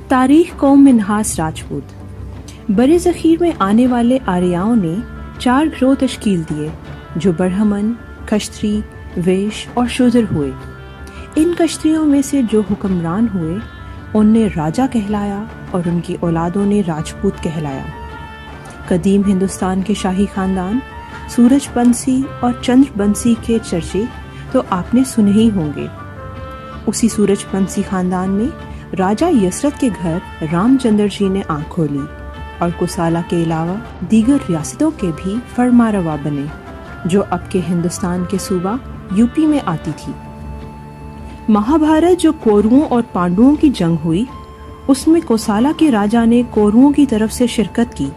تاریخ قوم منہاس راجپوت۔ برِ ذخیر میں آنے والے آریاؤں نے 4 گروہ تشکیل دیے جو برہمن، کشتری، ویش اور شودر ہوئے۔ ان کشتریوں میں سے جو حکمران ہوئے ان نے راجہ کہلایا اور ان کی اولادوں نے راجپوت کہلایا۔ قدیم ہندوستان کے شاہی خاندان سورج بنسی اور چندر بنسی کے چرچے تو آپ نے سنے ہی ہوں گے۔ اسی سورج بنسی خاندان میں راجہ یسرت کے گھر رام چندر جی نے آنکھ کھولی اور کوسالہ کے علاوہ دیگر ریاستوں کے بھی فرمانروا بنے جو اب کے ہندوستان کے صوبہ یوپی میں آتی تھی۔ مہابھارت جو کوروؤں اور پانڈوؤں کی جنگ ہوئی اس میں کوسالہ کے راجہ نے کوروؤں کی طرف سے شرکت کی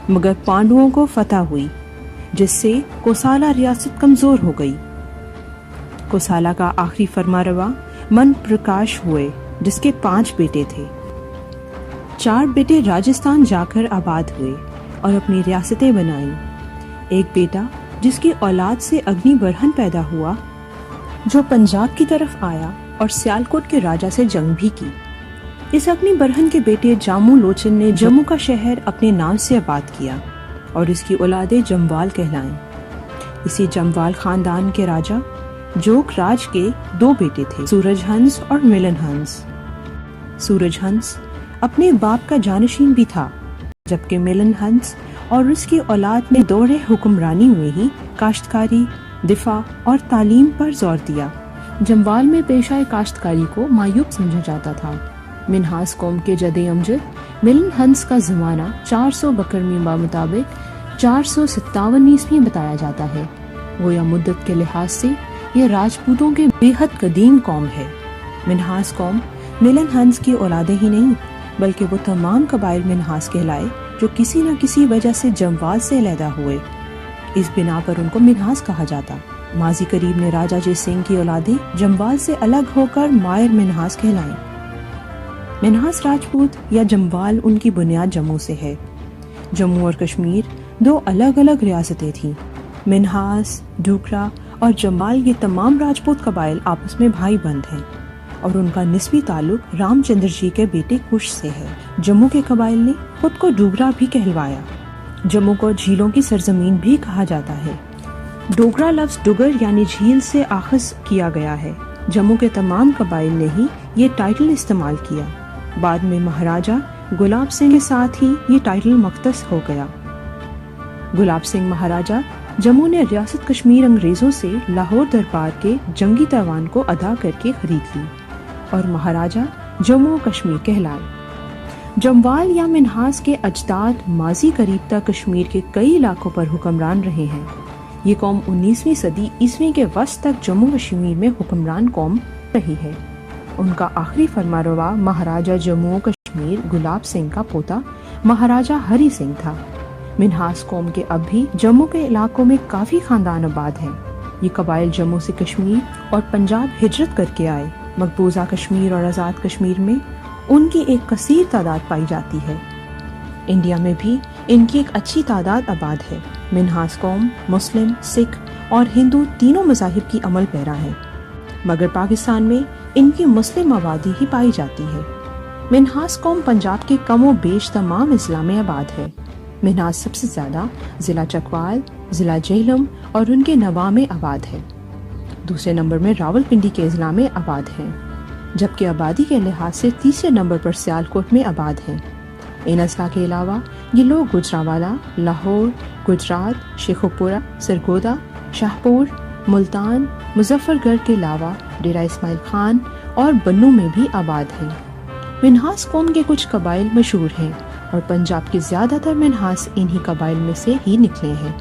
مگر پانڈوؤں کو فتح ہوئی جس سے کوسالہ ریاست کمزور ہو گئی۔ کوسالہ کا آخری فرمانروا من پرکاش ہوئے جس کے 5 بیٹے تھے۔ 4 بیٹے راجستھان جا کر آباد ہوئے اور اپنی ریاستیں بنائیں۔ ایک بیٹا جس کی اولاد سے اگنی برہن پیدا ہوا جو پنجاب کی طرف آیا اور سیالکوٹ کے راجہ سے جنگ بھی کی۔ اس اگنی برہن کے بیٹے جامو لوچن نے جموں کا شہر اپنے نام سے آباد کیا اور اس کی اولادیں جموال کہلائیں۔ اسی جموال خاندان کے راجہ جوگ راج کے 2 بیٹے تھے، سورج ہنس اور ملن ہنس۔ سورج ہنس اپنے باپ کا جانشین بھی تھا جبکہ ملن ہنس اور اس کی اولاد نے دور حکمرانی میں ہی کاشتکاری، دفاع اور تعلیم پر زور دیا۔ جموال میں پیشہ کاشتکاری کو معیوب سمجھا جاتا تھا۔ منہاس قوم کے جد امجد ملن ہنس کا زمانہ 400 بکرمی مطابق 457 عیسوی بتایا جاتا ہے۔ گویا مدت کے لحاظ سے یہ راجپوتوں کے بے حد قدیم قوم ہے۔ منہاس قوم ملن ہنس کی اولادیں ہی نہیں بلکہ وہ تمام قبائل منہاس کہلائے جو کسی نہ کسی وجہ سے جموال سے علیحدہ ہوئے۔ اس بنا پر ان کو منہاس کہا جاتا۔ ماضی قریب نے راجہ جے سنگھ کی اولادیں جموال سے الگ ہو کر مائر منہاس کہلائیں۔ منہاس راجپوت یا جموال ان کی بنیاد جموں سے ہے۔ جموں اور کشمیر 2 الگ الگ ریاستیں تھیں۔ منہاس، ڈھوکرا اور جموال یہ تمام راجپوت قبائل آپس میں بھائی بند ہیں اور ان کا نسبی تعلق رام چندر جی کے بیٹے کش سے ہے۔ جموں کے قبائل نے خود کو ڈوگرا بھی کہلوایا۔ جموں کو جھیلوں کی سرزمین بھی کہا جاتا ہے۔ ڈوگرا لفظ ڈگر یعنی جھیل سے آخذ کیا گیا ہے۔ جموں کے تمام قبائل نے ہی یہ ٹائٹل استعمال کیا۔ بعد میں مہاراجہ گلاب سنگھ کے ساتھ ہی یہ ٹائٹل مختص ہو گیا۔ گلاب سنگھ مہاراجہ جموں نے ریاست کشمیر انگریزوں سے لاہور دربار کے جنگی تاوان کو ادا کر کے خرید لی اور مہاراجہ جموں و کشمیر کہلائے۔ جموال یا منہاس کے اجداد ماضی قریب تک کشمیر کے کئی علاقوں پر حکمران رہے ہیں۔ یہ قوم 19ویں صدی عیسوی کے وسط تک جموں کشمیر میں حکمران قوم رہی ہے۔ ان کا آخری فرمانروا مہاراجہ جموں و کشمیر گلاب سنگھ کا پوتا مہاراجہ ہری سنگھ تھا۔ منہاس قوم کے اب بھی جموں کے علاقوں میں کافی خاندان آباد ہیں۔ یہ قبائل جموں سے کشمیر اور پنجاب ہجرت کر کے آئے۔ مقبوضہ کشمیر اور آزاد کشمیر میں ان کی ایک کثیر تعداد پائی جاتی ہے۔ انڈیا میں بھی ان کی ایک اچھی تعداد آباد ہے۔ منہاس قوم مسلم، سکھ اور ہندو تینوں مذاہب کی عمل پیرا ہے مگر پاکستان میں ان کی مسلم آبادی ہی پائی جاتی ہے۔ منہاس قوم پنجاب کے کم و بیش تمام اضلاع میں آباد ہے۔ منہاس سب سے زیادہ ضلع چکوال، ضلع جہلم اور ان کے نواح میں آباد ہے۔ دوسرے نمبر میں راول پنڈی کے اضلاع میں آباد ہیں جبکہ آبادی کے لحاظ سے تیسرے نمبر پر سیالکوٹ میں آباد ہیں۔ ان اضلاع کے علاوہ یہ لوگ گجرانوالہ، لاہور، گجرات، شیخوپورہ، سرگودا، شاہپور، ملتان، مظفر گڑھ کے علاوہ ڈیرہ اسماعیل خان اور بنوں میں بھی آباد ہیں۔ منہاس قوم کے کچھ قبائل مشہور ہیں اور پنجاب کے زیادہ تر منہاس انہی قبائل میں سے ہی نکلے ہیں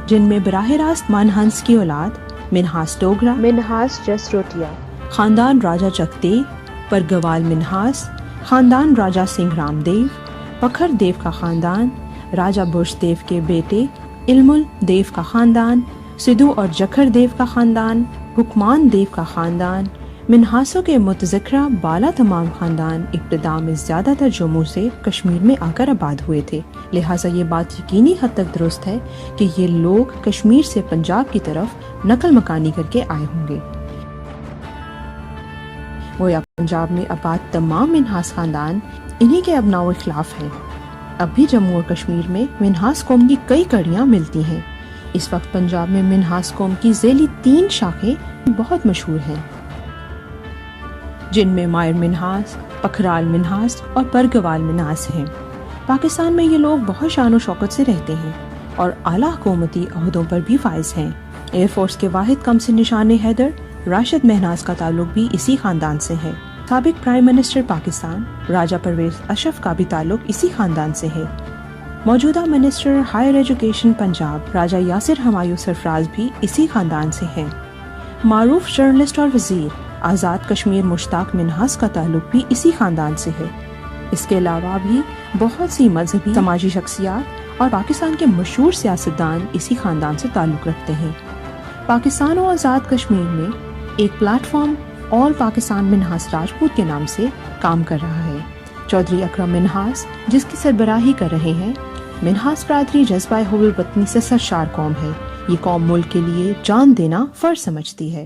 جن میں براہ راست مان ہنس کی اولاد منہاس ڈوگرا، منہاس جسروٹیا، خاندان راجہ چکدیو، پرگوال منہاس، خاندان راجہ سنگھ رام دیو، پکھر دیو کا خاندان، راجہ برش دیو کے بیٹے علمل دیو کا خاندان، سدھو اور جکھر دیو کا خاندان، حکمان دیو کا خاندان۔ منہاسوں کے متذکرہ بالا تمام خاندان ابتدا میں زیادہ تر جموں سے کشمیر میں آ کر آباد ہوئے تھے، لہٰذا یہ بات یقینی حد تک درست ہے کہ یہ لوگ کشمیر سے پنجاب کی طرف نقل مکانی کر کے آئے ہوں گے۔ گویا پنجاب میں آباد تمام منہاس خاندان انہی کے ابناء اخلاف ہیں۔ اب بھی جموں اور کشمیر میں منہاس قوم کی کئی کڑیاں ملتی ہیں۔ اس وقت پنجاب میں منہاس قوم کی ذیلی 3 شاخیں بہت مشہور ہیں، جن میں مائر منہاس، پکھرال منہاس اور برگوال منہاس ہیں۔ پاکستان میں یہ لوگ بہت شان و شوکت سے رہتے ہیں اور اعلیٰ حکومتی عہدوں پر بھی فائز ہیں۔ ایئر فورس کے واحد کمسن نشان حیدر راشد مہناز کا تعلق بھی اسی خاندان سے ہے۔ سابق پرائم منسٹر پاکستان راجہ پرویز اشرف کا بھی تعلق اسی خاندان سے ہے۔ موجودہ منسٹر ہائر ایجوکیشن پنجاب راجہ یاسر ہمایوں سرفراز بھی اسی خاندان سے ہیں۔ معروف جرنلسٹ اور وزیر آزاد کشمیر مشتاق منہاس کا تعلق بھی اسی خاندان سے ہے۔ اس کے علاوہ بھی بہت سی مذہبی سماجی شخصیات اور پاکستان کے مشہور سیاستدان اسی خاندان سے تعلق رکھتے ہیں۔ پاکستان و آزاد کشمیر میں ایک پلیٹ فارم آل پاکستان منہاس راجپوت کے نام سے کام کر رہا ہے۔ چودھری اکرم منہاس جس کی سربراہی کر رہے ہیں۔ منہاس برادری جذبہ حب الوطنی سے سرشار قوم ہے۔ یہ قوم ملک کے لیے جان دینا فرض سمجھتی ہے۔